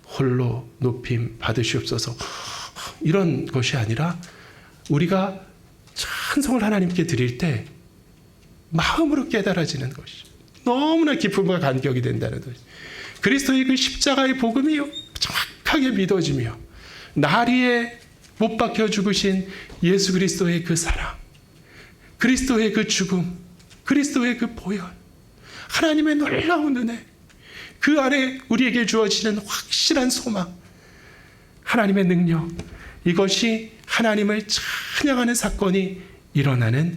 [SPEAKER 2] 홀로 높임 받으시옵소서, 이런 것이 아니라 우리가 찬송을 하나님께 드릴 때 마음으로 깨달아지는 것이 너무나 기쁨과 감격이 된다는 것이. 그리스도의 그 십자가의 복음이 정확하게 믿어지며 나리에 못 박혀 죽으신 예수 그리스도의 그 사랑, 그리스도의 그 죽음, 그리스도의 그 보혈, 하나님의 놀라운 은혜, 그 안에 우리에게 주어지는 확실한 소망, 하나님의 능력, 이것이 하나님을 찬양하는 사건이 일어나는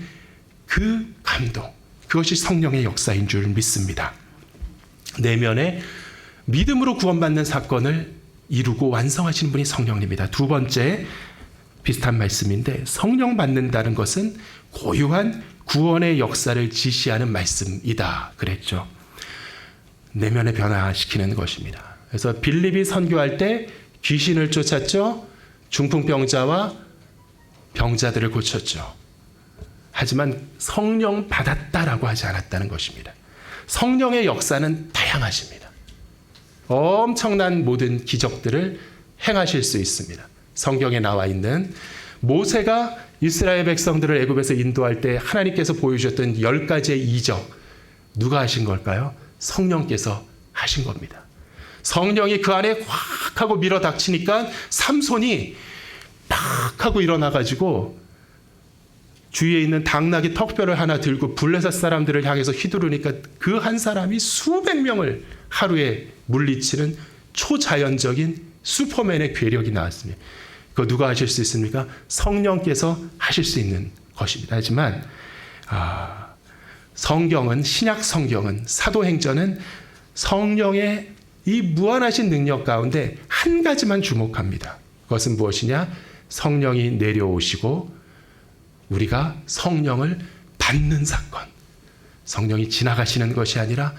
[SPEAKER 2] 그 감동, 그것이 성령의 역사인 줄 믿습니다. 내면에 믿음으로 구원받는 사건을 이루고 완성하시는 분이 성령님입니다. 두 번째 비슷한 말씀인데, 성령 받는다는 것은 고유한 구원의 역사를 지시하는 말씀이다 그랬죠. 내면에 변화시키는 것입니다. 그래서 빌립이 선교할 때 귀신을 쫓았죠. 중풍병자와 병자들을 고쳤죠. 하지만 성령 받았다라고 하지 않았다는 것입니다. 성령의 역사는 다양하십니다. 엄청난 모든 기적들을 행하실 수 있습니다. 성경에 나와 있는 모세가 이스라엘 백성들을 애굽에서 인도할 때 하나님께서 보여주셨던 10가지의 이적, 누가 하신 걸까요? 성령께서 하신 겁니다. 성령이 그 안에 확 하고 밀어닥치니까 삼손이 팍 하고 일어나가지고 주위에 있는 당나귀 턱뼈를 하나 들고 블레셋 사람들을 향해서 휘두르니까 그 한 사람이 수백 명을 하루에 물리치는 초자연적인 슈퍼맨의 괴력이 나왔습니다. 그거 누가 하실 수 있습니까? 성령께서 하실 수 있는 것입니다. 하지만 성경은, 신약 성경은, 사도행전은 성령의 이 무한하신 능력 가운데 한 가지만 주목합니다. 그것은 무엇이냐? 성령이 내려오시고 우리가 성령을 받는 사건. 성령이 지나가시는 것이 아니라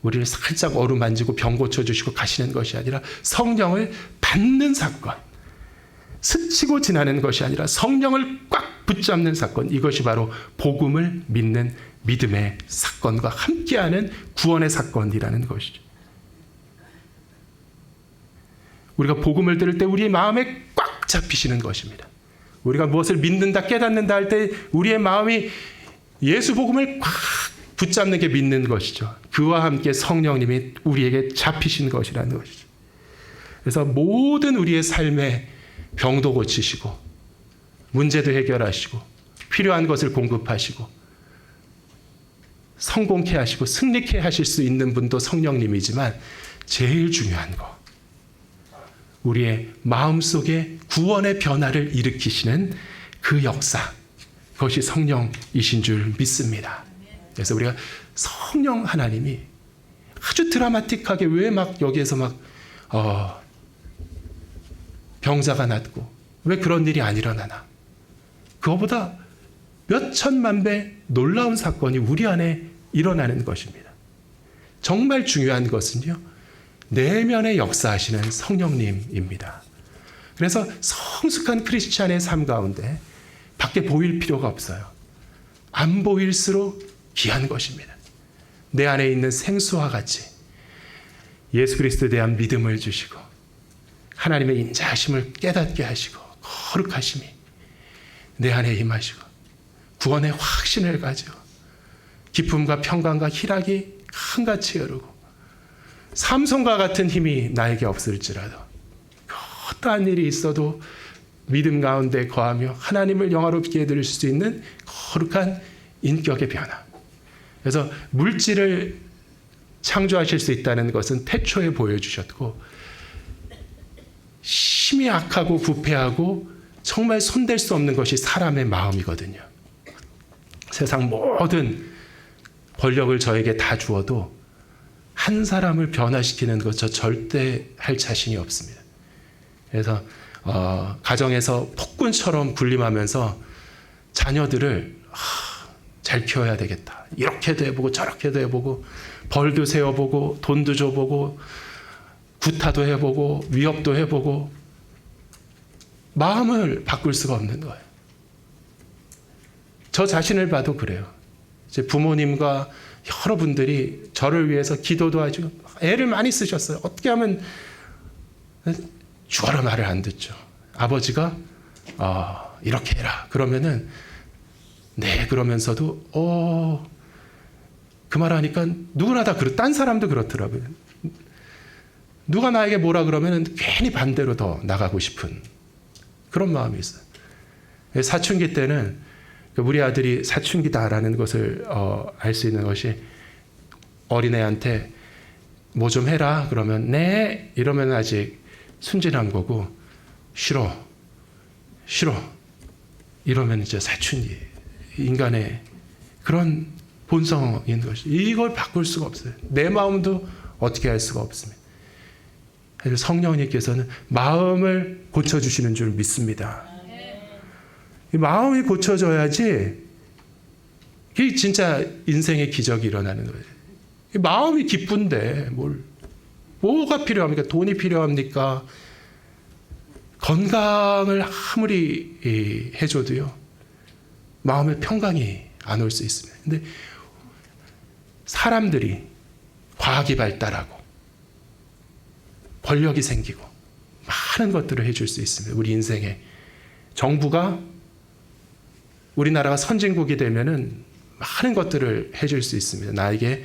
[SPEAKER 2] 우리를 살짝 어루만지고 병 고쳐주시고 가시는 것이 아니라 성령을 받는 사건. 스치고 지나는 것이 아니라 성령을 꽉 붙잡는 사건. 이것이 바로 복음을 믿는 믿음의 사건과 함께하는 구원의 사건이라는 것이죠. 우리가 복음을 들을 때 우리의 마음에 꽉 잡히시는 것입니다. 우리가 무엇을 믿는다, 깨닫는다 할 때 우리의 마음이 예수 복음을 꽉 붙잡는 게 믿는 것이죠. 그와 함께 성령님이 우리에게 잡히신 것이라는 것이죠. 그래서 모든 우리의 삶에 병도 고치시고 문제도 해결하시고 필요한 것을 공급하시고 성공케 하시고 승리케 하실 수 있는 분도 성령님이지만 제일 중요한 거, 우리의 마음속에 구원의 변화를 일으키시는 그 역사, 그것이 성령이신 줄 믿습니다. 그래서 우리가 성령 하나님이 아주 드라마틱하게 왜 막 여기에서 막 병자가 낫고 왜 그런 일이 안 일어나나, 그거보다 몇 천만 배 놀라운 사건이 우리 안에 일어나는 것입니다. 정말 중요한 것은요, 내면에 역사하시는 성령님입니다. 그래서 성숙한 크리스찬의 삶 가운데 밖에 보일 필요가 없어요. 안 보일수록 귀한 것입니다. 내 안에 있는 생수와 같이 예수 그리스도에 대한 믿음을 주시고 하나님의 인자하심을 깨닫게 하시고 거룩하심이 내 안에 임하시고 구원의 확신을 가지고 기쁨과 평강과 희락이 한같이 흐르고 삼손과 같은 힘이 나에게 없을지라도 어떠한 일이 있어도 믿음 가운데 거하며 하나님을 영화롭게 해드릴 수 있는 거룩한 인격의 변화. 그래서 물질을 창조하실 수 있다는 것은 태초에 보여주셨고, 심히 악하고 부패하고 정말 손댈 수 없는 것이 사람의 마음이거든요. 세상 모든 권력을 저에게 다 주어도 한 사람을 변화시키는 것 저 절대 할 자신이 없습니다. 그래서 가정에서 폭군처럼 군림하면서 자녀들을 잘 키워야 되겠다. 이렇게도 해보고 저렇게도 해보고 벌도 세워보고 돈도 줘보고 구타도 해보고 위협도 해보고 마음을 바꿀 수가 없는 거예요. 저 자신을 봐도 그래요. 제 부모님과 여러분들이 저를 위해서 기도도 하시고 애를 많이 쓰셨어요. 어떻게 하면 죽어라 말을 안 듣죠. 아버지가 이렇게 해라 그러면은 네 그러면서도 그 말 하니까 누구나 다 딴 사람도 그렇더라고요. 누가 나에게 뭐라 그러면은 괜히 반대로 더 나가고 싶은 그런 마음이 있어요. 사춘기 때는 우리 아들이 사춘기다라는 것을 알 수 있는 것이 어린애한테 뭐 좀 해라 그러면 네 이러면 아직 순진한 거고 싫어 이러면 이제 사춘기, 인간의 그런 본성인 것이, 이걸 바꿀 수가 없어요. 내 마음도 어떻게 할 수가 없습니다. 그래서 성령님께서는 마음을 고쳐주시는 줄 믿습니다. 이 마음이 고쳐져야지 이게 진짜 인생의 기적이 일어나는 거예요. 이 마음이 기쁜데 뭐가 필요합니까? 돈이 필요합니까? 건강을 아무리 해줘도요, 마음의 평강이 안 올 수 있습니다. 근데 사람들이 과학이 발달하고 권력이 생기고 많은 것들을 해줄 수 있습니다. 우리 인생에 정부가, 우리나라가 선진국이 되면은 많은 것들을 해줄 수 있습니다. 나에게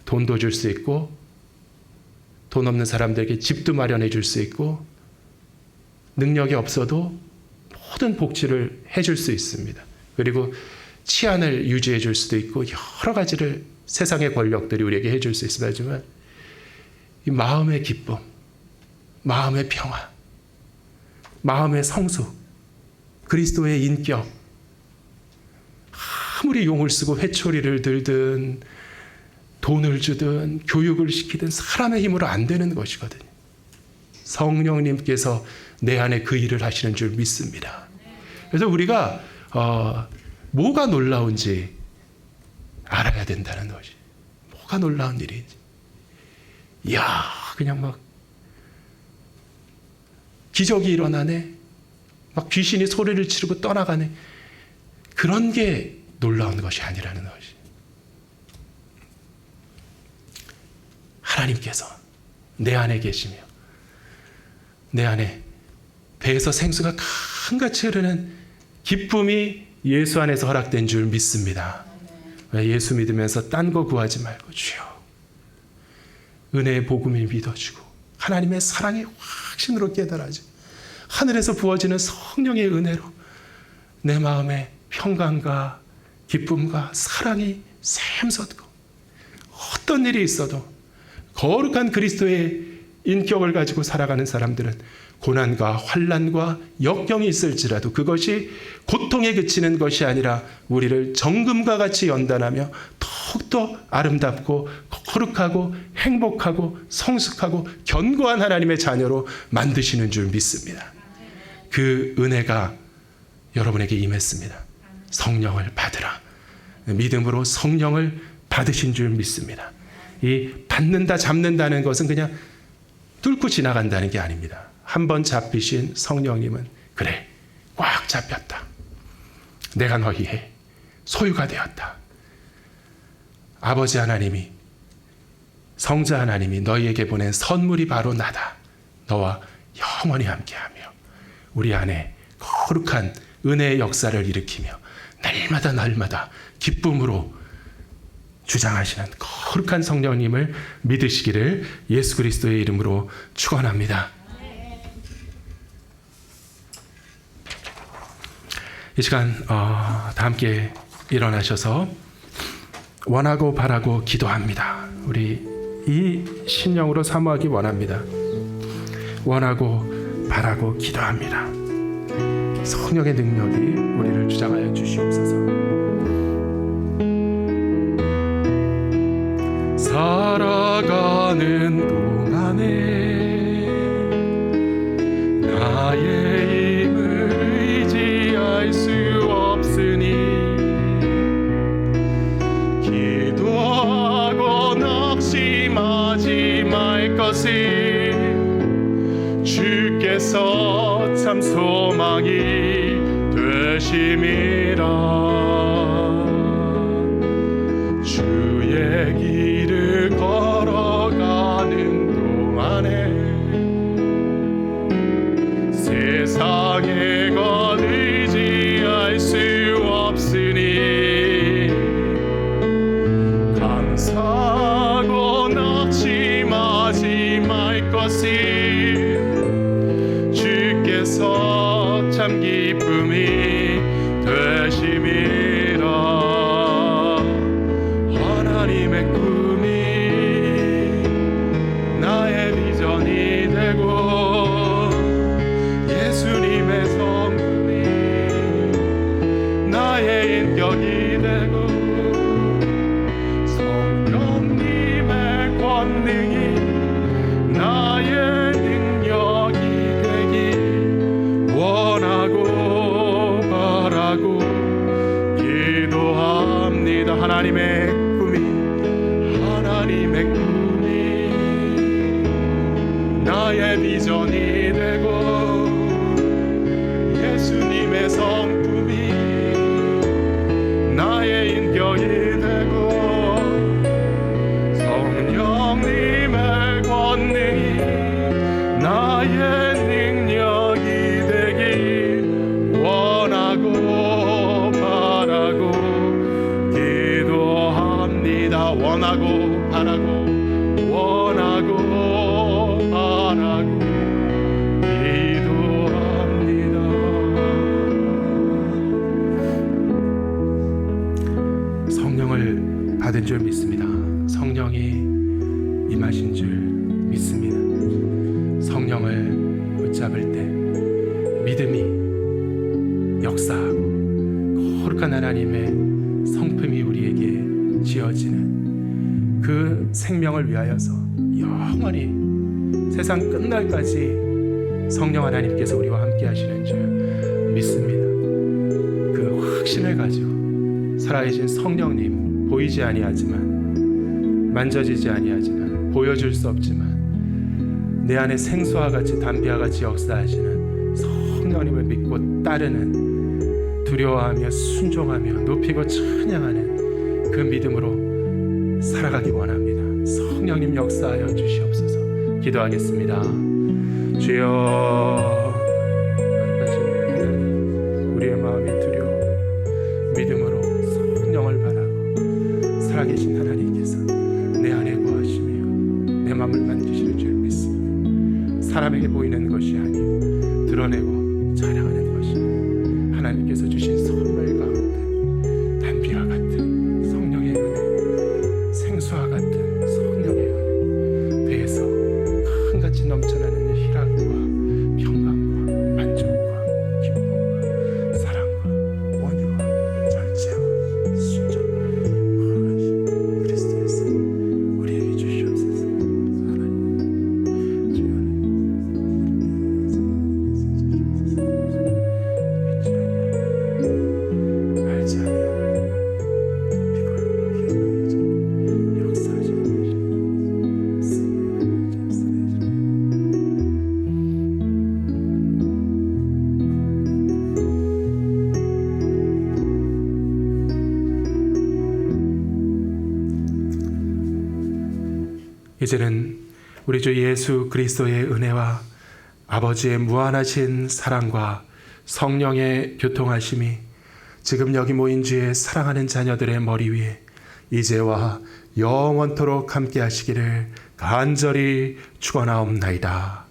[SPEAKER 2] 돈도 줄 수 있고, 돈 없는 사람들에게 집도 마련해 줄 수 있고, 능력이 없어도 모든 복지를 해줄 수 있습니다. 그리고 치안을 유지해 줄 수도 있고, 여러 가지를 세상의 권력들이 우리에게 해줄 수 있습니다. 하지만 이 마음의 기쁨, 마음의 평화, 마음의 성수, 그리스도의 인격, 아무리 용을 쓰고 회초리를 들든 돈을 주든 교육을 시키든 사람의 힘으로 안 되는 것이거든요. 성령님께서 내 안에 그 일을 하시는 줄 믿습니다. 그래서 우리가 뭐가 놀라운지 알아야 된다는 것이. 뭐가 놀라운 일인지. 이야, 그냥 막 기적이 일어나네. 막 귀신이 소리를 지르고 떠나가네. 그런 게 놀라운 것이 아니라는 것이. 하나님께서 내 안에 계시며 내 안에 배에서 생수가 강같이 흐르는 기쁨이 예수 안에서 허락된 줄 믿습니다. 예수 믿으면서 딴 거 구하지 말고, 주여, 은혜의 복음을 믿어주고 하나님의 사랑의 확신으로 깨달아지고 하늘에서 부어지는 성령의 은혜로 내 마음에 평강과 기쁨과 사랑이 샘솟고, 어떤 일이 있어도 거룩한 그리스도의 인격을 가지고 살아가는 사람들은 고난과 환난과 역경이 있을지라도 그것이 고통에 그치는 것이 아니라 우리를 정금과 같이 연단하며 더욱더 아름답고 거룩하고 행복하고 성숙하고 견고한 하나님의 자녀로 만드시는 줄 믿습니다. 그 은혜가 여러분에게 임했습니다. 성령을 받으라. 믿음으로 성령을 받으신 줄 믿습니다. 이 받는다, 잡는다는 것은 그냥 뚫고 지나간다는 게 아닙니다. 한번 잡히신 성령님은, 그래, 꽉 잡혔다. 내가 너희의 소유가 되었다. 아버지 하나님이, 성자 하나님이 너희에게 보낸 선물이 바로 나다. 너와 영원히 함께하며 우리 안에 거룩한 은혜의 역사를 일으키며 날마다 기쁨으로 주장하시는 거룩한 성령님을 믿으시기를 예수 그리스도의 이름으로 축원합니다. 이 시간 다 함께 일어나셔서 원하고 바라고 기도합니다. 우리 이 신령으로 사모하기 원합니다. 원하고 바라고 기도합니다. 성령의 능력이 우리를 주장하여 주시옵소서. 살아가는 동안에 나의 힘을 의지할 수 없으니 기도하고 낙심하지 말 것을 주께서 참 소망이 되심이라. 주의 길을 걸어가는 동안에 세상의 것 의지할 수 없으니 감사하고 낙심하지 말 것을 주께서 참 기쁨이 되심이라. 하나님의 꿈이 나의 비전이 되고 예수님의 성품이 나의 인격이 되고 성령님의 권능이 나의 능력이 되기 원하고 바라고 기도합니다. 하나님의 꿈이 나의 비전이 되고 능력이 되고 성령님의 권능이 나의 능력이 되길 원하고 바라고 기도합니다. 원하고 바라고 기도합니다. 성령을 받은 줄 믿습니다. 성령이 임하신 줄 믿습니다. 성령을 붙잡을 때 믿음이 역사하고 거룩한 하나님의 성품이 우리에게 지어지는 그 생명을 위하여서 영원히 세상 끝날까지 성령 하나님께서 우리와 함께 하시는 줄 믿습니다. 그 확신을 가지고 살아계신 성령님, 보이지 아니하지만 만져지지 아니하지만 보여줄 수 없지만 내 안에 생수와 같이 담비와 같이 역사하시는 성령님을 믿고 따르는, 두려워하며 순종하며 높이고 찬양하는 그 믿음으로 살아가기 원합니다. 성령님 역사하여 주시옵소서. 기도하겠습니다. 주여, 우리의 마음이 두려워 믿음으로 성령을 바라고 살아계신 하나님께서 내 안에 거하시며 내 마음을 만드시는 줄 믿습니다. 사람에게 보이는 것이 아니요 드러내고 자랑하는 것이 하나님께서 주신 선물 가운데 담비와 같은 성령의 은혜, 생수와 같은 성령의 은혜 배에서 한같이 넘쳐나는 희락과 평강과 만족과 기쁨과 사랑과 온유와 절제와 순종과 그리스도에서 우리에게 주시옵소서. 하나님 주여, 알지 아니하며 역사하시는 이제는 우리 주 예수 그리스도의 은혜와 아버지의 무한하신 사랑과 성령의 교통하심이 지금 여기 모인 주의 사랑하는 자녀들의 머리 위에 이제와 영원토록 함께 하시기를 간절히 축원하옵나이다.